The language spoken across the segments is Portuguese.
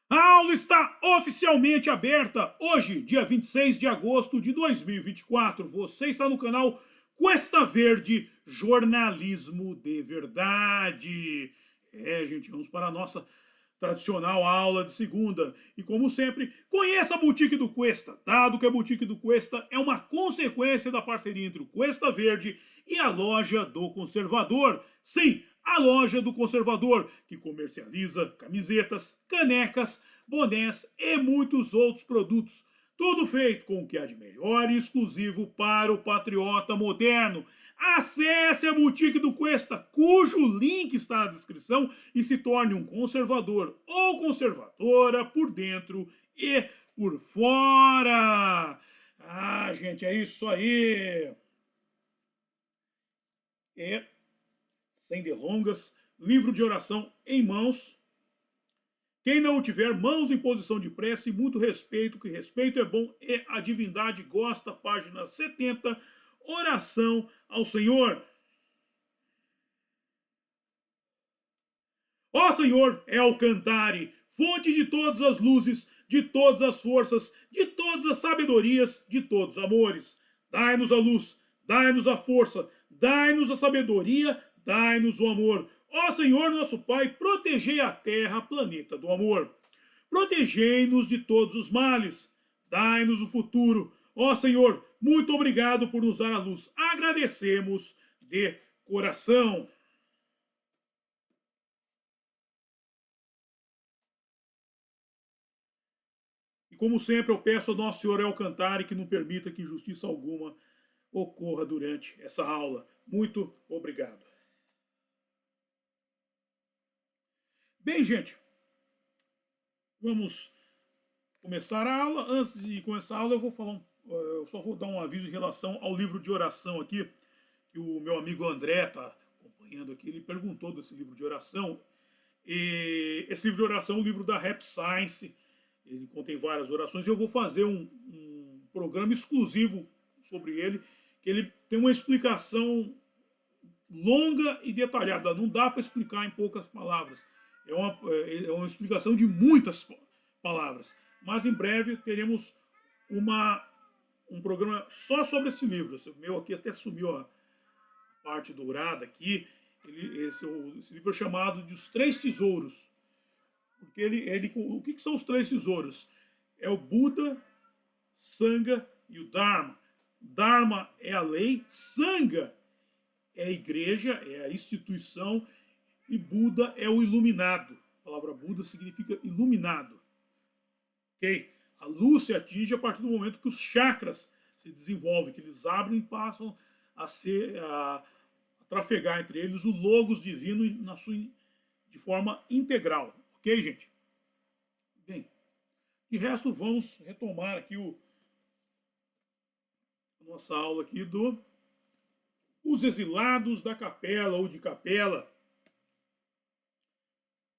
A aula está oficialmente aberta hoje, dia 26 de agosto de 2024. Você está no canal Cuesta Verde Jornalismo de Verdade. Gente, vamos para a nossa tradicional aula de segunda. E como sempre, conheça a Boutique do Cuesta, dado que a Boutique do Cuesta é uma consequência da parceria entre o Cuesta Verde e a Loja do Conservador. Sim, a Loja do Conservador, que comercializa camisetas, canecas, bonés e muitos outros produtos. Tudo feito com o que há de melhor e exclusivo para o patriota moderno. Acesse a Boutique do Cuesta, cujo link está na descrição, e se torne um conservador ou conservadora por dentro e por fora. Gente, é isso aí. E, sem delongas, livro de oração em mãos. Quem não tiver mãos em posição de prece, muito respeito, que respeito é bom e a divindade gosta, página 70, oração ao Senhor. Ó Senhor, é o cantare, fonte de todas as luzes, de todas as forças, de todas as sabedorias, de todos os amores. Dai-nos a luz, dai-nos a força, dai-nos a sabedoria, dai-nos o amor. Ó Senhor, nosso Pai, protegei a terra, planeta do amor. Protegei-nos de todos os males. Dai-nos o futuro. Ó Senhor, muito obrigado por nos dar a luz. Agradecemos de coração. E como sempre, eu peço ao Nosso Senhor Alcantare que não permita que injustiça alguma ocorra durante essa aula. Muito obrigado. Bem, gente, vamos começar a aula. Antes de começar a aula, eu só vou dar um aviso em relação ao livro de oração aqui, que o meu amigo André está acompanhando aqui. Ele perguntou desse livro de oração. E esse livro de oração é um livro da Rap Science. Ele contém várias orações e eu vou fazer um programa exclusivo sobre ele, que ele tem uma explicação longa e detalhada. Não dá para explicar em poucas palavras. É uma explicação de muitas palavras. Mas em breve teremos um programa só sobre esse livro. O meu aqui até sumiu a parte dourada aqui. Esse livro é chamado de Os Três Tesouros. Porque o que são os três tesouros? É o Buda, Sangha e o Dharma. Dharma é a lei, Sangha é a igreja, é a instituição, e Buda é o iluminado. A palavra Buda significa iluminado. Ok? A luz se atinge a partir do momento que os chakras se desenvolvem, que eles abrem e passam a trafegar entre eles o logos divino de forma integral. Ok, gente? Bem, de resto, vamos retomar aqui a nossa aula aqui Os Exilados da Capela ou de Capela.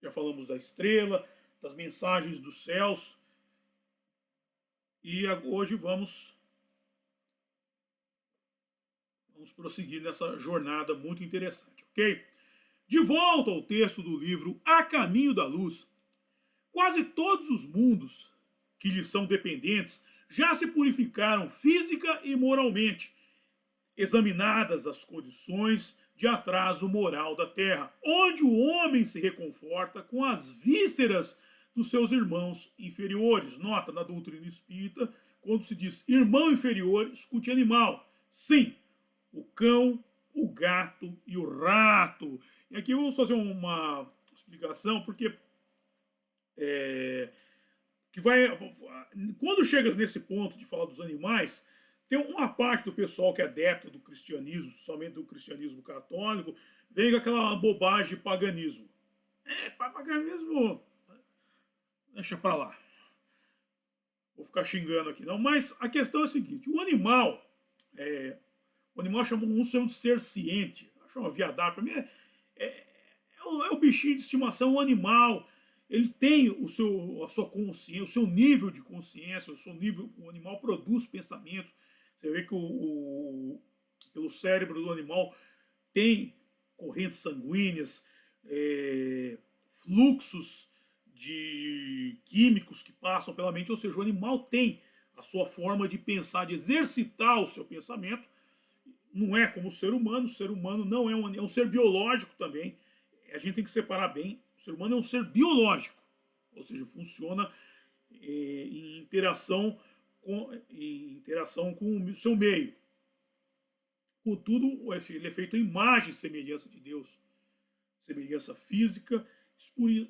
Já falamos da estrela, das mensagens dos céus. E hoje vamos prosseguir nessa jornada muito interessante, ok? De volta ao texto do livro A Caminho da Luz. Quase todos os mundos que lhes são dependentes já se purificaram física e moralmente, examinadas as condições de atraso moral da Terra, onde o homem se reconforta com as vísceras dos seus irmãos inferiores. Nota na doutrina espírita, quando se diz irmão inferior, escute animal. Sim, o cão, o gato e o rato. E aqui vamos fazer uma explicação, porque quando chega nesse ponto de falar dos animais, tem uma parte do pessoal que é adepta do cristianismo, somente do cristianismo católico, vem com aquela bobagem de paganismo. Paganismo, deixa pra lá. Vou ficar xingando aqui não, mas a questão é a seguinte, o animal uns chamam de ser ciente, acho uma viadagem, para mim é o bichinho de estimação, o animal, ele tem a sua consciência, o seu nível de consciência, o animal produz pensamentos. Você vê que pelo cérebro do animal tem correntes sanguíneas, fluxos de químicos que passam pela mente, ou seja, o animal tem a sua forma de pensar, de exercitar o seu pensamento, não é como o ser humano não é um ser biológico também, a gente tem que separar bem, o ser humano é um ser biológico, ou seja, funciona em interação com o seu meio. Contudo, ele é feito em imagem e semelhança de Deus, semelhança física,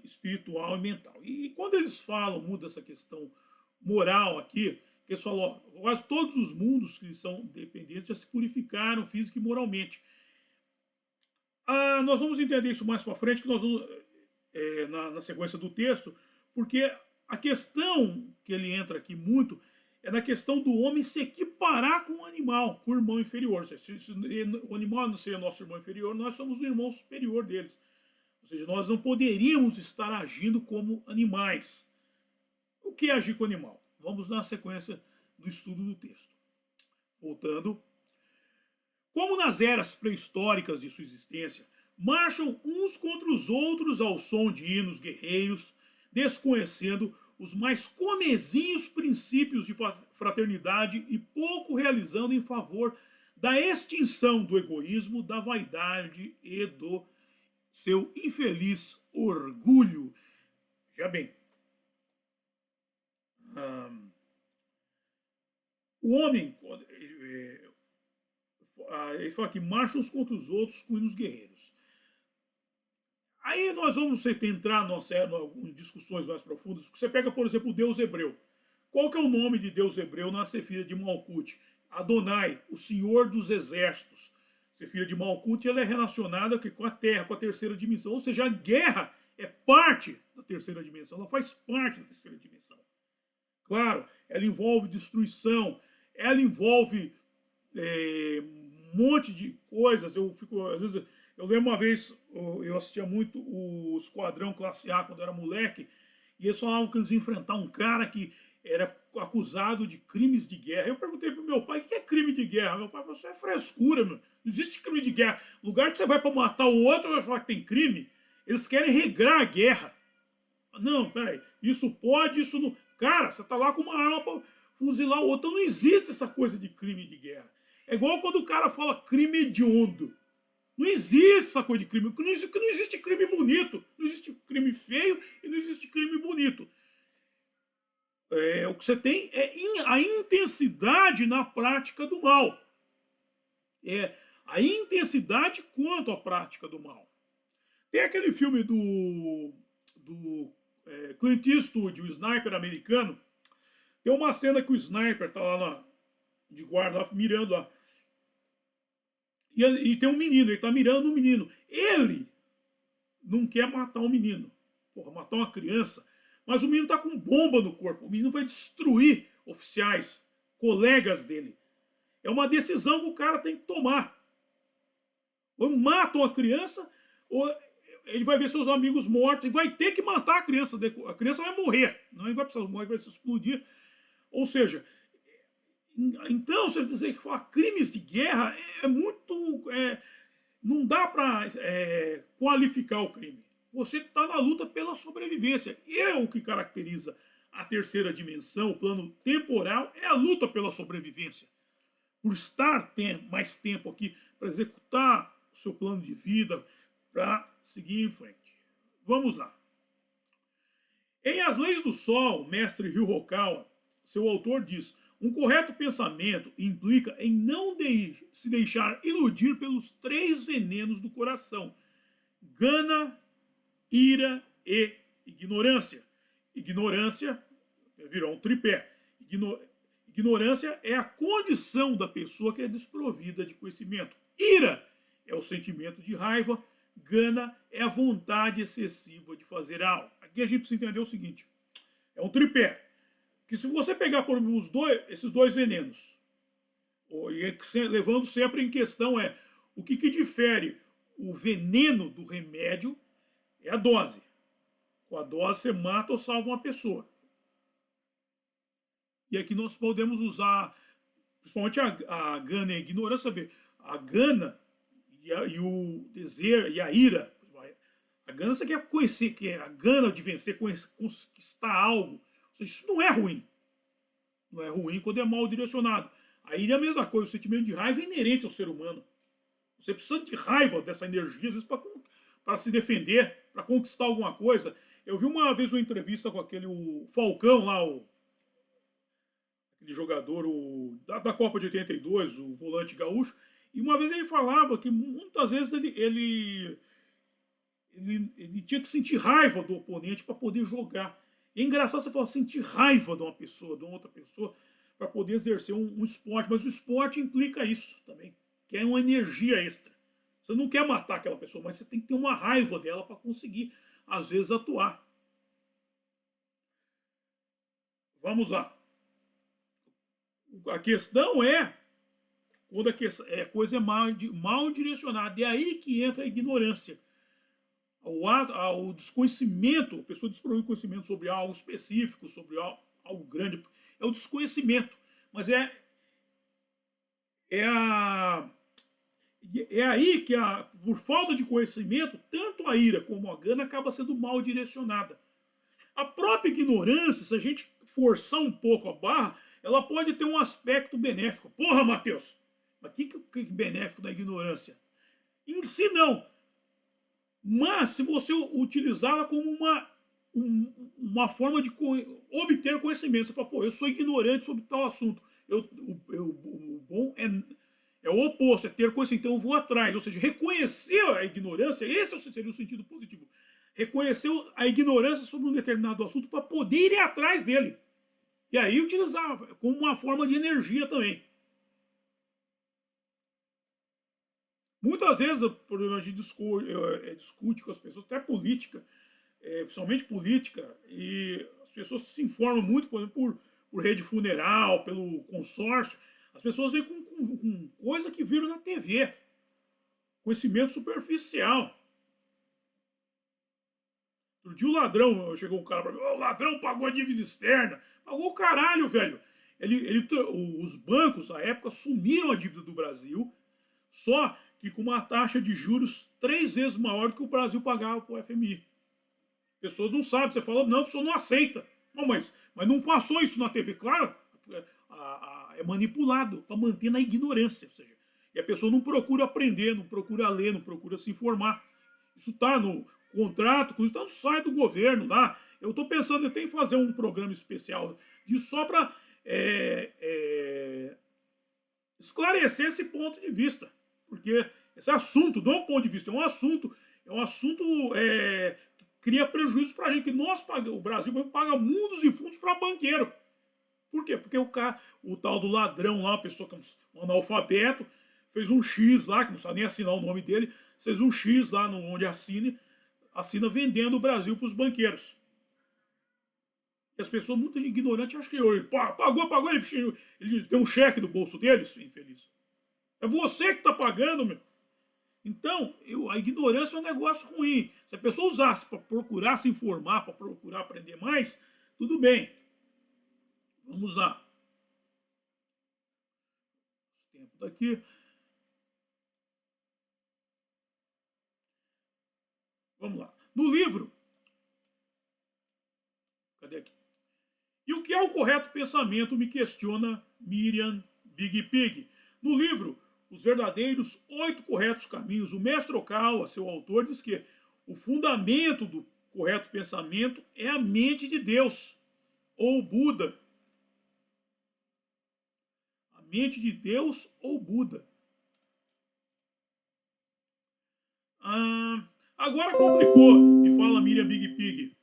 espiritual e mental. E quando eles falam muito dessa questão moral aqui, eles falam, ó, quase todos os mundos que são dependentes já se purificaram física e moralmente. Nós vamos entender isso mais para frente, que nós vamos, na sequência do texto, porque a questão que ele entra aqui muito é na questão do homem se equiparar com o animal, com o irmão inferior. Se o animal não seria nosso irmão inferior, nós somos o irmão superior deles. Ou seja, nós não poderíamos estar agindo como animais. O que é agir com o animal? Vamos na sequência do estudo do texto. Voltando. Como nas eras pré-históricas de sua existência, marcham uns contra os outros ao som de hinos guerreiros, desconhecendo os mais comezinhos princípios de fraternidade e pouco realizando em favor da extinção do egoísmo, da vaidade e do seu infeliz orgulho. Já bem, o homem, ele fala que marcham uns contra os outros com hinos guerreiros. Aí nós vamos entrar em discussões mais profundas. Você pega, por exemplo, o Deus hebreu. Qual que é o nome de Deus hebreu na Sefira de Malkut? Adonai, o Senhor dos Exércitos. Sefira de Malkut, ela é relacionada com a Terra, com a terceira dimensão. Ou seja, a guerra é parte da terceira dimensão. Ela faz parte da terceira dimensão. Claro, ela envolve destruição. Ela envolve um monte de coisas. Às vezes, eu lembro uma vez, eu assistia muito o Esquadrão Classe A quando eu era moleque, e eles falavam que eles iam enfrentar um cara que era acusado de crimes de guerra. Eu perguntei pro meu pai, o que é crime de guerra? Meu pai falou, isso é frescura, meu. Não existe crime de guerra. Lugar que você vai para matar o outro, vai falar que tem crime. Eles querem regrar a guerra. Não, peraí, isso pode, isso não... Cara, você tá lá com uma arma para fuzilar o outro. Não existe essa coisa de crime de guerra. É igual quando o cara fala crime hediondo. Não existe essa coisa de crime. Não existe crime bonito. Não existe crime feio e não existe crime bonito. O que você tem é a intensidade na prática do mal. É a intensidade quanto à prática do mal. Tem aquele filme do Clint Eastwood, o sniper americano. Tem uma cena que o sniper tá lá de guarda, lá, mirando lá. E tem um menino, ele tá mirando um menino. Ele não quer matar um menino. Porra, matar uma criança. Mas o menino tá com bomba no corpo. O menino vai destruir oficiais, colegas dele. É uma decisão que o cara tem que tomar. Ou mata uma criança, ou ele vai ver seus amigos mortos e vai ter que matar a criança. A criança vai morrer. Não vai precisar morrer, vai se explodir. Ou seja, então, você dizer que falar crimes de guerra é muito... não dá para qualificar o crime. Você está na luta pela sobrevivência. E é o que caracteriza a terceira dimensão, o plano temporal, é a luta pela sobrevivência. Por estar mais tempo aqui para executar o seu plano de vida, para seguir em frente. Vamos lá. Em As Leis do Sol, mestre Ryu Hokawa, seu autor diz: um correto pensamento implica em não se deixar iludir pelos 3 venenos do coração: gana, ira e ignorância. Ignorância virou um tripé. Ignorância é a condição da pessoa que é desprovida de conhecimento. Ira é o sentimento de raiva. Gana é a vontade excessiva de fazer algo. Aqui a gente precisa entender o seguinte: é um tripé. Que se você pegar por esses dois venenos, levando sempre em questão o que difere o veneno do remédio é a dose. Com a dose você mata ou salva uma pessoa. E aqui nós podemos usar, principalmente a gana e a ignorância, a gana e o desejo e a ira. A ganância quer conhecer, que é a gana de vencer, conquistar algo. Ou seja, isso não é ruim. Não é ruim quando é mal direcionado. Aí é a mesma coisa, o sentimento de raiva é inerente ao ser humano. Você precisa de raiva dessa energia, às vezes, para se defender, para conquistar alguma coisa. Eu vi uma vez uma entrevista com o Falcão lá, aquele jogador da Copa de 82, o volante gaúcho, e uma vez ele falava que muitas vezes ele tinha que sentir raiva do oponente para poder jogar. E é engraçado você falar sentir raiva de uma pessoa, de uma outra pessoa, para poder exercer um esporte, mas o esporte implica isso também, que é uma energia extra. Você não quer matar aquela pessoa, mas você tem que ter uma raiva dela para conseguir, às vezes, atuar. Vamos lá. A questão é quando a coisa é mal direcionada. É aí que entra a ignorância. O desconhecimento, a pessoa desprovida de conhecimento sobre algo específico, sobre algo grande, é o desconhecimento. Mas é, a, é aí que, por falta de conhecimento, tanto a ira como a gana acaba sendo mal direcionada. A própria ignorância, se a gente forçar um pouco a barra, ela pode ter um aspecto benéfico. Porra, Matheus, mas que benéfico da ignorância? Em si, não. Mas se você utilizá-la como uma forma de obter conhecimento, você fala, pô, eu sou ignorante sobre tal assunto. O bom é o oposto, é ter conhecimento, então eu vou atrás. Ou seja, reconhecer a ignorância, esse seria o sentido positivo. Reconhecer a ignorância sobre um determinado assunto para poder ir atrás dele. E aí utilizar como uma forma de energia também. Muitas vezes a gente discute com as pessoas, até política, principalmente política, e as pessoas se informam muito, por exemplo, por rede funeral, pelo consórcio. As pessoas vêm com coisa que viram na TV, conhecimento superficial. Outro dia o ladrão, chegou um cara para mim, o ladrão pagou a dívida externa. Pagou o caralho, velho. Os bancos, à época, sumiram a dívida do Brasil, só que com uma taxa de juros 3 vezes maior do que o Brasil pagava para o FMI. Pessoas não sabem, você fala, não, a pessoa não aceita. Não, mas não passou isso na TV, claro, é manipulado para manter na ignorância. Ou seja, e a pessoa não procura aprender, não procura ler, não procura se informar. Isso está no contrato, isso está no site do governo lá. Eu estou pensando até em fazer um programa especial disso só para esclarecer esse ponto de vista. Porque esse assunto não é um ponto de vista, é um assunto que cria prejuízo para a gente, que o Brasil paga mundos e fundos para banqueiro. Por quê? Porque o tal do ladrão lá, uma pessoa que é um analfabeto, fez um X lá, que não sabe nem assinar o nome dele, fez um X lá onde assina vendendo o Brasil para os banqueiros. E as pessoas, muito ignorantes, acham que ele pagou, ele tem um cheque do bolso deles, infeliz. É você que está pagando, meu. Então, a ignorância é um negócio ruim. Se a pessoa usasse para procurar se informar, para procurar aprender mais, tudo bem. Vamos lá. O tempo daqui. Vamos lá. No livro. Cadê aqui? E o que é o correto pensamento, me questiona Miriam Big Pig. No livro, Os Verdadeiros 8 Corretos Caminhos, o mestre Okawa, seu autor, diz que o fundamento do correto pensamento é a mente de Deus, ou Buda. A mente de Deus ou Buda. Agora complicou, me fala Miriam Big Pig.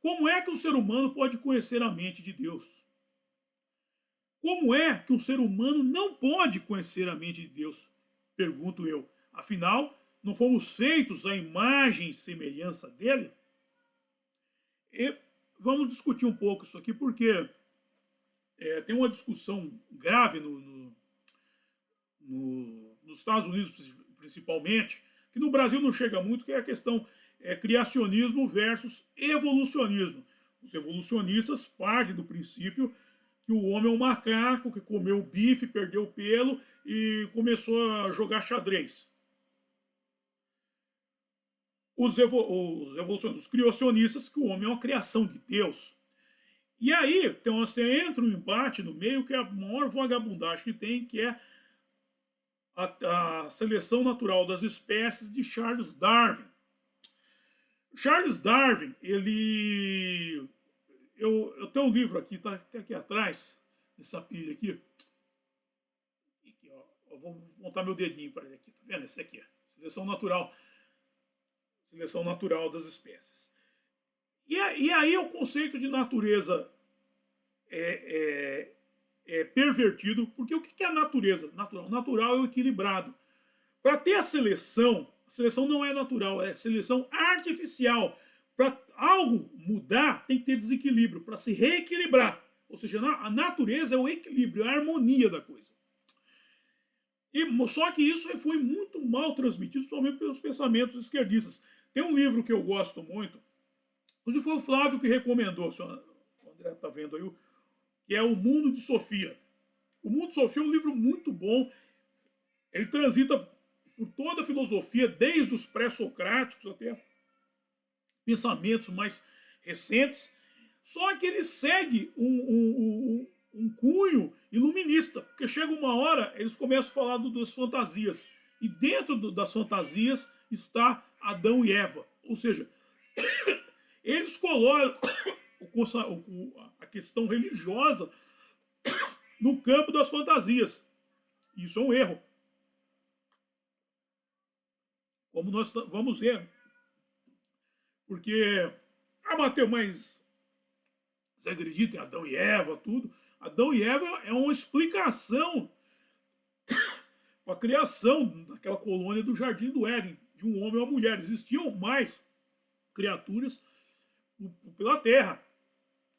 Como é que um ser humano pode conhecer a mente de Deus? Como é que um ser humano não pode conhecer a mente de Deus? Pergunto eu. Afinal, não fomos feitos à imagem e semelhança dele? E vamos discutir um pouco isso aqui, porque tem uma discussão grave nos Estados Unidos, principalmente, que no Brasil não chega muito, que é a questão criacionismo versus evolucionismo. Os evolucionistas partem do princípio que o homem é um macaco que comeu bife, perdeu o pelo e começou a jogar xadrez. os criacionistas, que o homem é uma criação de Deus. E aí, então, você entra um embate no meio, que é a maior vagabundagem que tem, que é a seleção natural das espécies de Charles Darwin. Charles Darwin, ele... Eu tenho um livro aqui, tá até aqui atrás, nessa pilha aqui. Aqui, ó, eu vou montar meu dedinho para ele aqui, tá vendo? Esse aqui, seleção natural. Seleção natural das espécies. E aí o conceito de natureza é pervertido, porque o que é a natureza? Natural é o equilibrado. Para ter a seleção não é natural, é seleção artificial. Para algo mudar, tem que ter desequilíbrio, para se reequilibrar. Ou seja, a natureza é o equilíbrio, é a harmonia da coisa. Só que isso foi muito mal transmitido, principalmente pelos pensamentos esquerdistas. Tem um livro que eu gosto muito, hoje foi o Flávio que recomendou, o André está vendo aí, que é O Mundo de Sofia. O Mundo de Sofia é um livro muito bom, ele transita por toda a filosofia, desde os pré-socráticos até pensamentos mais recentes, só que ele segue um cunho iluminista, porque chega uma hora, eles começam a falar das fantasias, e dentro das fantasias está Adão e Eva, ou seja, eles colocam a questão religiosa no campo das fantasias. Isso é um erro. Como nós vamos ver. Porque, Mateus, mas você acredita em Adão e Eva, tudo? Adão e Eva é uma explicação para a criação daquela colônia do Jardim do Éden, de um homem e uma mulher. Existiam mais criaturas pela Terra.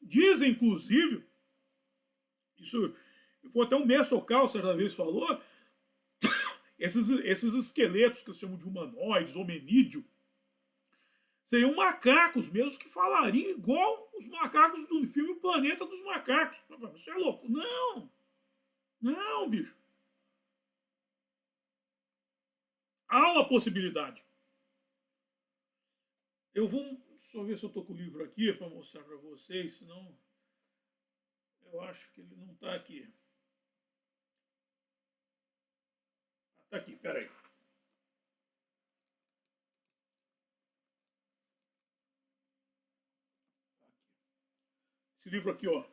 Dizem, inclusive, isso foi até um Messocal certa vez falou, esses esqueletos que se chamam de humanoides, hominídeo, seriam macacos mesmo que falariam igual os macacos do filme O Planeta dos Macacos. Isso é louco? Não! Não, bicho. Há uma possibilidade. Eu vou só ver se eu estou com o livro aqui para mostrar para vocês, senão eu acho que ele não está aqui. Está aqui, peraí. Esse livro aqui, ó.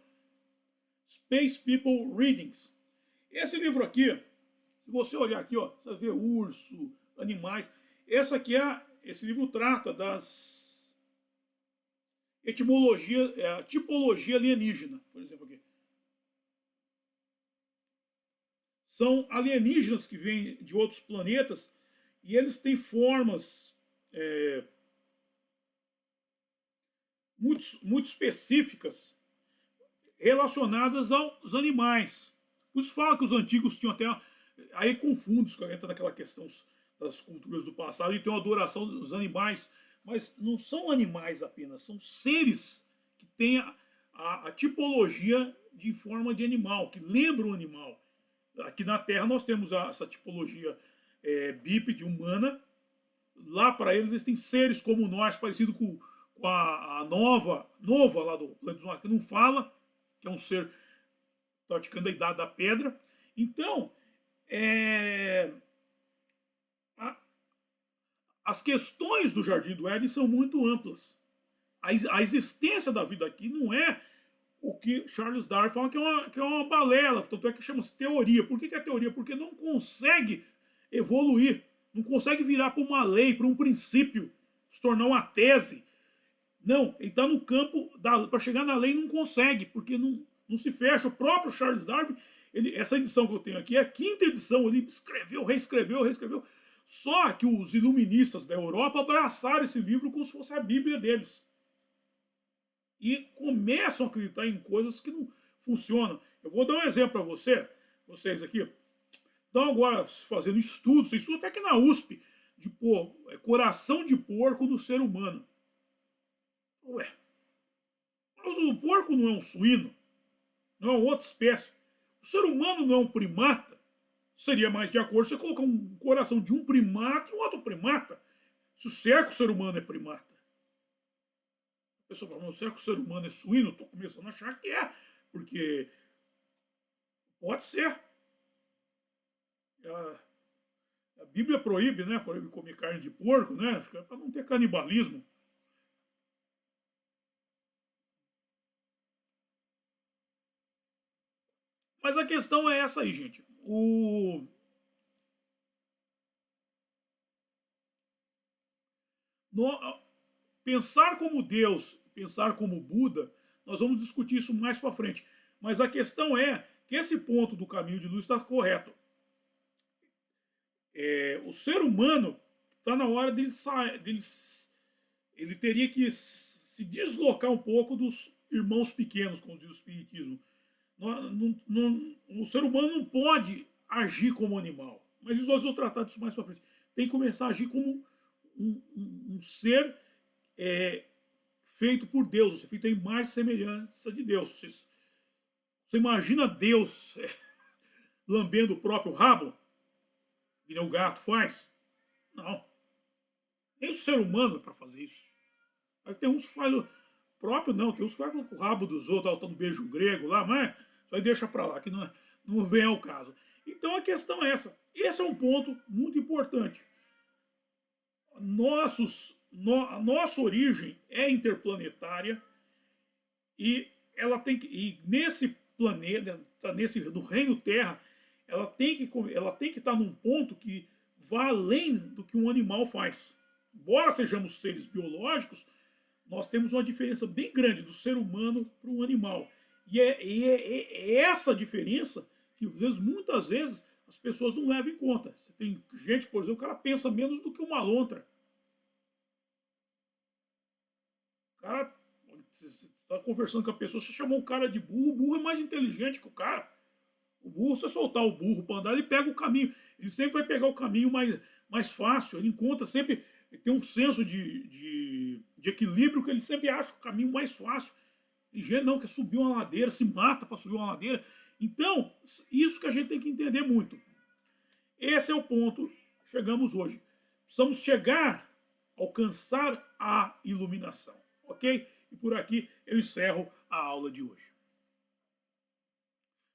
Space People Readings. Esse livro aqui, se você olhar aqui, ó, você vê urso, animais. Esse livro trata das etimologia, tipologia alienígena, por exemplo aqui. São alienígenas que vêm de outros planetas e eles têm formas muito específicas relacionadas aos animais. Por isso fala que os antigos tinham até... Aí confunde, entra naquela questão das culturas do passado e tem uma adoração dos animais. Mas não são animais apenas, são seres que têm a tipologia de forma de animal, que lembram o animal. Aqui na Terra nós temos essa tipologia bípede humana. Lá para eles têm seres como nós, parecido com a nova lá do Planeta dos Macacos, que não fala, que é um ser praticando a idade da pedra. Então, as questões do Jardim do Éden são muito amplas. A existência da vida aqui não é o que Charles Darwin fala que é uma balela, tanto é que chama-se teoria. Por que é teoria? Porque não consegue evoluir, não consegue virar para uma lei, para um princípio, se tornar uma tese. Não, ele está no campo, para chegar na lei não consegue, porque não se fecha. O próprio Charles Darwin, essa edição que eu tenho aqui é a 5ª edição, ele escreveu, reescreveu. Só que os iluministas da Europa abraçaram esse livro como se fosse a Bíblia deles. E começam a acreditar em coisas que não funcionam. Eu vou dar um exemplo para vocês aqui. Estão agora fazendo estudos, estudo até aqui na USP, de coração de porco no ser humano. Ué, mas o porco não é um suíno, não é uma outra espécie. O ser humano não é um primata. Seria mais de acordo você colocar um coração de um primata e um outro primata. Se será que o ser humano é primata? A pessoa fala, será que o ser humano é suíno? Estou começando a achar que é, porque pode ser. A Bíblia proíbe, né? Proíbe comer carne de porco, né? Acho que é para não ter canibalismo. Mas a questão é essa aí, gente. No... Pensar como Deus, pensar como Buda, nós vamos discutir isso mais para frente. Mas a questão é que esse ponto do caminho de luz está correto. O ser humano está na hora dele sair, ele teria que se deslocar um pouco dos irmãos pequenos, como diz o Espiritismo. O ser humano não pode agir como animal. Mas isso nós vamos tratar disso mais para frente. Tem que começar a agir como um ser feito por Deus, feito a imagem e semelhança de Deus. Você imagina Deus lambendo o próprio rabo, que nem o gato faz? Não. Nem o ser humano é para fazer isso. Aí tem uns que fazem próprio, não. Tem uns que fazem com o rabo dos outros, tá no beijo grego lá, mas só aí deixa para lá, que não vem ao caso. Então a questão é essa. Esse é um ponto muito importante. A nossa origem é interplanetária e ela tem que, e nesse planeta, no reino Terra, ela tem que estar num ponto que vá além do que um animal faz. Embora sejamos seres biológicos, nós temos uma diferença bem grande do ser humano para um animal. E é essa diferença que muitas vezes as pessoas não levam em conta. Você tem gente, por exemplo, o cara pensa menos do que uma lontra. O cara, você está conversando com a pessoa, você chamou o cara de burro, o burro é mais inteligente que o cara. O burro, se você soltar o burro para andar, ele pega o caminho. Ele sempre vai pegar o caminho mais fácil. Ele encontra sempre, ele tem um senso de equilíbrio que ele sempre acha o caminho mais fácil. Tem gente não, quer subir uma ladeira, se mata para subir uma ladeira. Então, isso que a gente tem que entender muito. Esse é o ponto. Chegamos hoje. Precisamos chegar, alcançar a iluminação. Ok? E por aqui eu encerro a aula de hoje.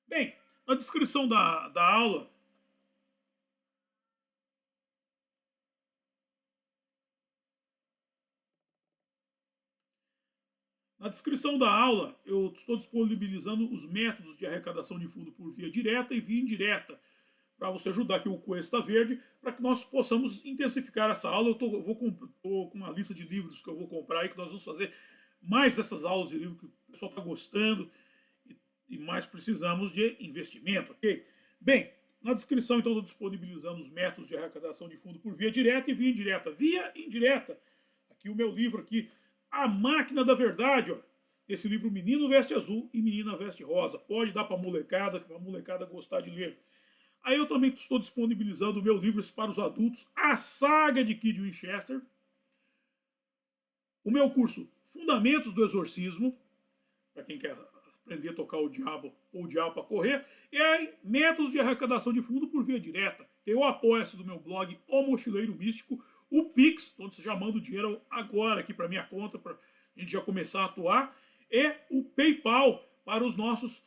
Bem, na descrição da aula, eu estou disponibilizando os métodos de arrecadação de fundo por via direta e via indireta, para você ajudar aqui o Cuesta Verde, para que nós possamos intensificar essa aula. Eu vou com uma lista de livros que eu vou comprar aí, que nós vamos fazer mais dessas aulas de livro que o pessoal está gostando e mais precisamos de investimento, ok? Bem, na descrição, então, estou disponibilizando os métodos de arrecadação de fundo por via direta e via indireta. Via indireta, aqui o meu livro aqui, A Máquina da Verdade, ó. Esse livro Menino Veste Azul e Menina Veste Rosa. Pode dar para a molecada gostar de ler. Aí eu também estou disponibilizando o meu livro para os adultos, A Saga de Kid Winchester. O meu curso Fundamentos do Exorcismo, para quem quer aprender a tocar o diabo ou o diabo para correr. E aí, métodos de arrecadação de fundo por via direta. Tem o apoio-se do meu blog O Mochileiro Místico, o Pix, onde você já manda o dinheiro agora aqui para minha conta, para a gente já começar a atuar. E o PayPal para os nossos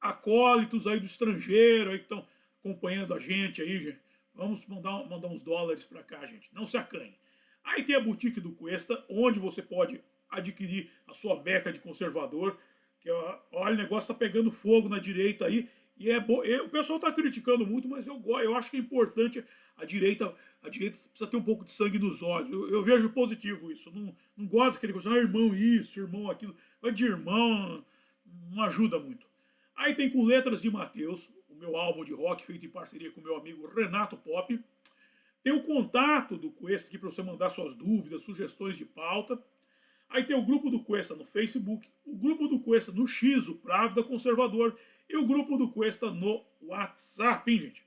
acólitos aí do estrangeiro aí que estão acompanhando a gente aí, gente. Vamos mandar uns dólares para cá, gente. Não se acanhe. Aí tem a boutique do Cuesta, onde você pode adquirir a sua beca de conservador. Que olha, o negócio tá pegando fogo na direita aí. E o pessoal tá criticando muito, mas eu acho que é importante a direita precisa ter um pouco de sangue nos olhos. Eu vejo positivo isso. Não gosto daquele coisa, irmão isso, irmão aquilo. Mas de irmão não ajuda muito. Aí tem com Letras de Mateus, o meu álbum de rock feito em parceria com o meu amigo Renato Pop. Tem o contato do Cuesta aqui para você mandar suas dúvidas, sugestões de pauta. Aí tem o grupo do Cuesta no Facebook, o grupo do Cuesta no X, o Právida Conservador, e o grupo do Cuesta no WhatsApp, hein, gente?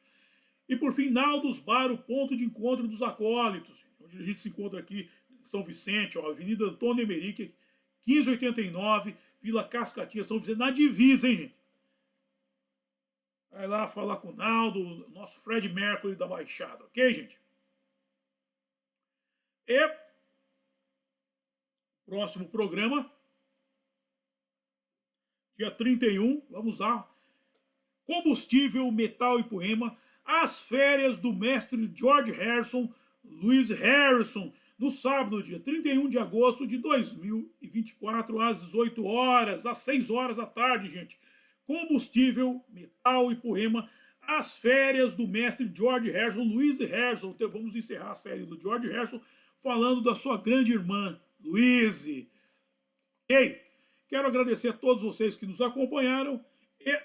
E por fim, Naldos Bar, o ponto de encontro dos acólitos, onde a gente se encontra aqui em São Vicente, ó, Avenida Antônio Emerick, 1589, Vila Cascatinha, São Vicente, na divisa, hein, gente? Vai lá falar com o Naldo, nosso Fred Mercury da Baixada, ok, gente? E próximo programa, dia 31, vamos lá. Combustível, Metal e Poema, as férias do mestre George Harrison, Louis Harrison, no sábado, dia 31 de agosto de 2024, às 18 horas, às 6 horas da tarde, gente. Combustível, Metal e Poema, as férias do mestre George Harrison, Louis Harrison. Então, vamos encerrar a série do George Harrison falando da sua grande irmã, Louise. Ok? Quero agradecer a todos vocês que nos acompanharam e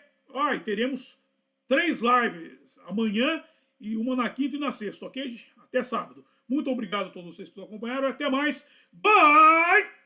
teremos 3 lives amanhã e uma na quinta e na sexta, ok? Até sábado. Muito obrigado a todos vocês que nos acompanharam. Até mais. Bye!